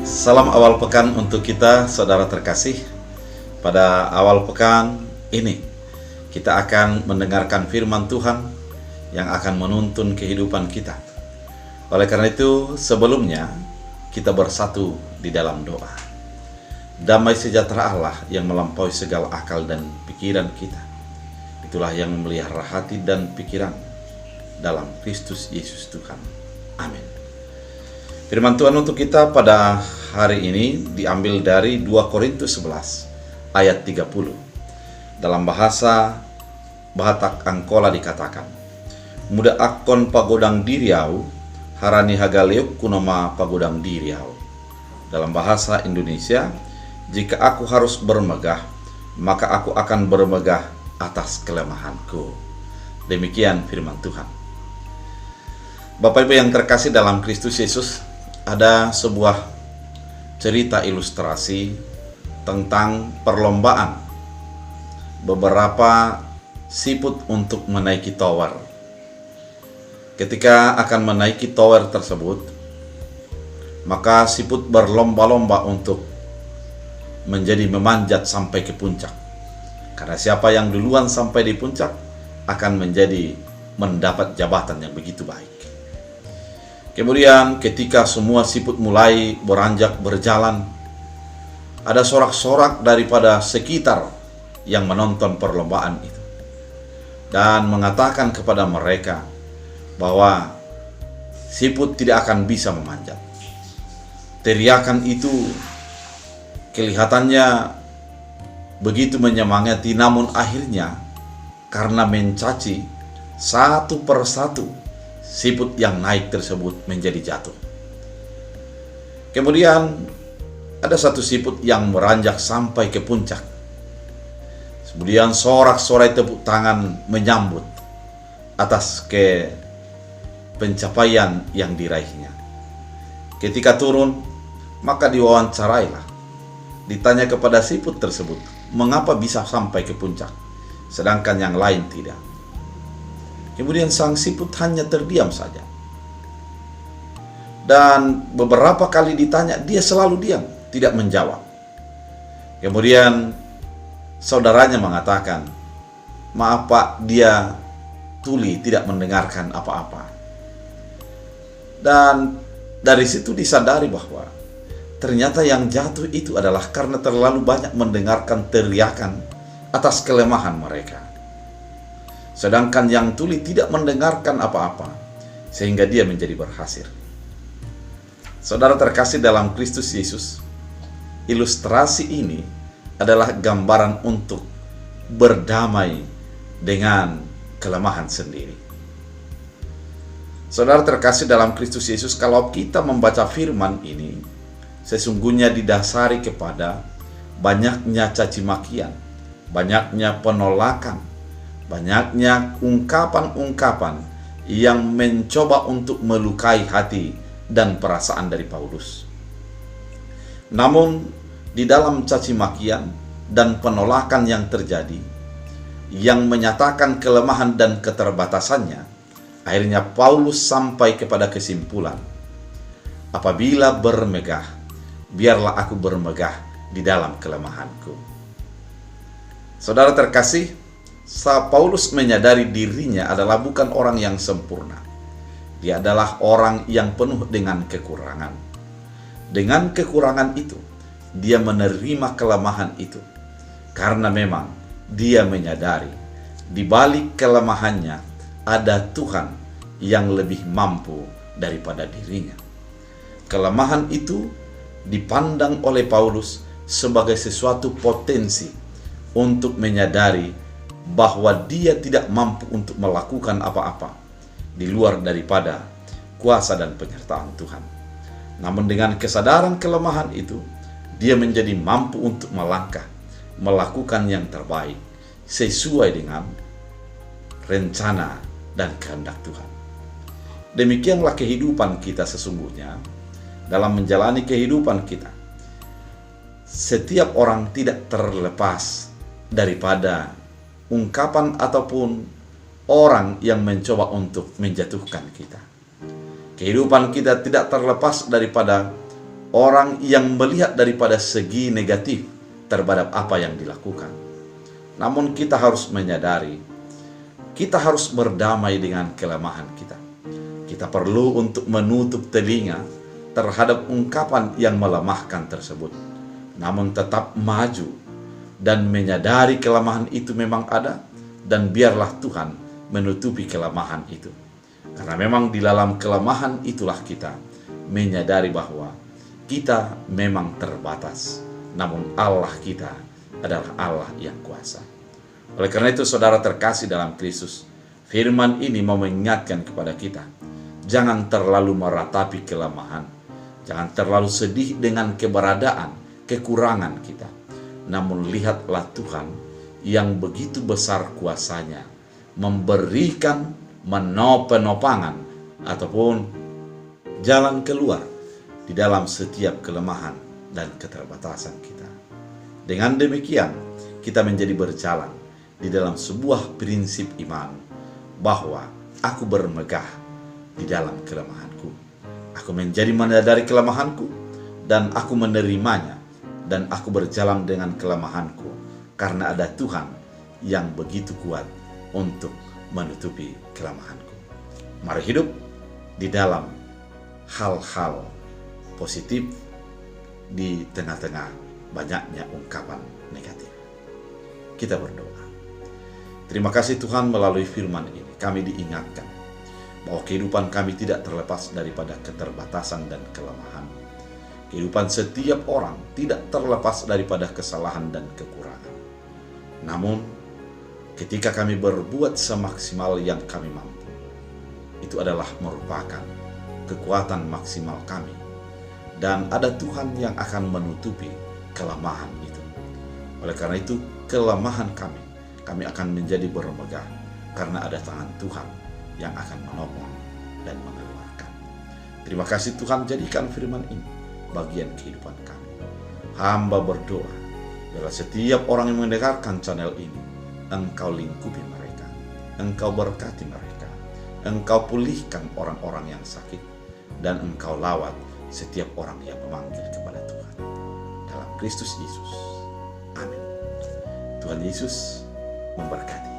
Salam awal pekan untuk kita, saudara terkasih. Pada awal pekan ini, kita akan mendengarkan firman Tuhan yang akan menuntun kehidupan kita. Oleh karena itu, sebelumnya kita bersatu di dalam doa. Damai sejahtera Allah yang melampaui segala akal dan pikiran kita, itulah yang memelihara hati dan pikiran dalam Kristus Yesus Tuhan. Amin. Firman Tuhan untuk kita pada hari ini diambil dari 2 Korintus 11 ayat 30. Dalam bahasa Batak Angkola dikatakan, muda akon pagodang diriau, harani hagaleuk kunoma pagodang diriau. Dalam bahasa Indonesia, jika aku harus bermegah, maka aku akan bermegah atas kelemahanku. Demikian firman Tuhan. Bapak Ibu yang terkasih dalam Kristus Yesus, ada sebuah cerita ilustrasi tentang perlombaan beberapa siput untuk menaiki tower. Ketika akan menaiki tower tersebut, maka siput berlomba-lomba untuk menjadi memanjat sampai ke puncak. Karena siapa yang duluan sampai di puncak akan mendapat jabatan yang begitu baik. Kemudian ketika semua siput mulai beranjak berjalan, ada sorak-sorak daripada sekitar yang menonton perlombaan itu dan mengatakan kepada mereka bahwa siput tidak akan bisa memanjat. Teriakan itu kelihatannya begitu menyemangati, namun akhirnya karena mencaci satu persatu siput yang naik tersebut menjadi jatuh. Kemudian ada satu siput yang meranjak sampai ke puncak. Kemudian sorak-sorai tepuk tangan menyambut atas pencapaian yang diraihnya. Ketika turun, maka diwawancarailah. Ditanya kepada siput tersebut, mengapa bisa sampai ke puncak, sedangkan yang lain tidak. Kemudian sang siput hanya terdiam saja. Dan beberapa kali ditanya, dia selalu diam, tidak menjawab. Kemudian saudaranya mengatakan, maaf Pak, dia tuli, tidak mendengarkan apa-apa. Dan dari situ disadari bahwa ternyata yang jatuh itu adalah karena terlalu banyak mendengarkan teriakan atas kelemahan mereka. Sedangkan yang tuli tidak mendengarkan apa-apa, sehingga dia menjadi berhasil. Saudara terkasih dalam Kristus Yesus, ilustrasi ini adalah gambaran untuk berdamai dengan kelemahan sendiri. Saudara terkasih dalam Kristus Yesus, kalau kita membaca firman ini, sesungguhnya didasari kepada banyaknya caci makian, banyaknya penolakan, banyaknya ungkapan-ungkapan yang mencoba untuk melukai hati dan perasaan dari Paulus. Namun di dalam caci makian dan penolakan yang terjadi, yang menyatakan kelemahan dan keterbatasannya, akhirnya Paulus sampai kepada kesimpulan, apabila bermegah, biarlah aku bermegah di dalam kelemahanku. Saudara terkasih, Paulus menyadari dirinya adalah bukan orang yang sempurna. Dia adalah orang yang penuh dengan kekurangan. Dengan kekurangan itu, dia menerima kelemahan itu. Karena memang dia menyadari di balik kelemahannya ada Tuhan yang lebih mampu daripada dirinya. Kelemahan itu dipandang oleh Paulus sebagai sesuatu potensi untuk menyadari bahwa dia tidak mampu untuk melakukan apa-apa di luar daripada kuasa dan penyertaan Tuhan. Namun dengan kesadaran kelemahan itu, dia menjadi mampu untuk melangkah, melakukan yang terbaik sesuai dengan rencana dan kehendak Tuhan. Demikianlah kehidupan kita sesungguhnya. Dalam menjalani kehidupan kita, setiap orang tidak terlepas daripada ungkapan ataupun orang yang mencoba untuk menjatuhkan kita. Kehidupan kita tidak terlepas daripada orang yang melihat daripada segi negatif terhadap apa yang dilakukan. Namun kita harus menyadari, kita harus berdamai dengan kelemahan kita. Kita perlu untuk menutup telinga terhadap ungkapan yang melemahkan tersebut, namun tetap maju dan menyadari kelemahan itu memang ada, dan biarlah Tuhan menutupi kelemahan itu. Karena memang di dalam kelemahan itulah kita menyadari bahwa kita memang terbatas, namun Allah kita adalah Allah yang kuasa. Oleh karena itu, saudara terkasih dalam Kristus, firman ini mau mengingatkan kepada kita, jangan terlalu meratapi kelemahan, jangan terlalu sedih dengan keberadaan, kekurangan kita. Namun lihatlah Tuhan yang begitu besar kuasanya, memberikan penopangan ataupun jalan keluar di dalam setiap kelemahan dan keterbatasan kita. Dengan demikian, kita menjadi berjalan di dalam sebuah prinsip iman bahwa aku bermegah di dalam kelemahanku. Aku menjadi menyadari kelemahanku dan aku menerimanya, dan aku berjalan dengan kelemahanku karena ada Tuhan yang begitu kuat untuk menutupi kelemahanku. Mari hidup di dalam hal-hal positif di tengah-tengah banyaknya ungkapan negatif. Kita berdoa. Terima kasih Tuhan, melalui firman ini kami diingatkan bahwa kehidupan kami tidak terlepas daripada keterbatasan dan kelemahan. Kehidupan setiap orang tidak terlepas daripada kesalahan dan kekurangan. Namun, ketika kami berbuat semaksimal yang kami mampu, itu adalah merupakan kekuatan maksimal kami. Dan ada Tuhan yang akan menutupi kelemahan itu. Oleh karena itu, kelemahan kami akan menjadi bermegah karena ada tangan Tuhan yang akan menopang dan mengeluarkan. Terima kasih Tuhan, jadikan firman ini bagian kehidupan kami. Hamba berdoa, biarlah setiap orang yang mendengarkan channel ini, Engkau lingkupi mereka, Engkau berkati mereka, Engkau pulihkan orang-orang yang sakit, dan Engkau lawat setiap orang yang memanggil kepada Tuhan. Dalam Kristus Yesus. Amin. Tuhan Yesus memberkati.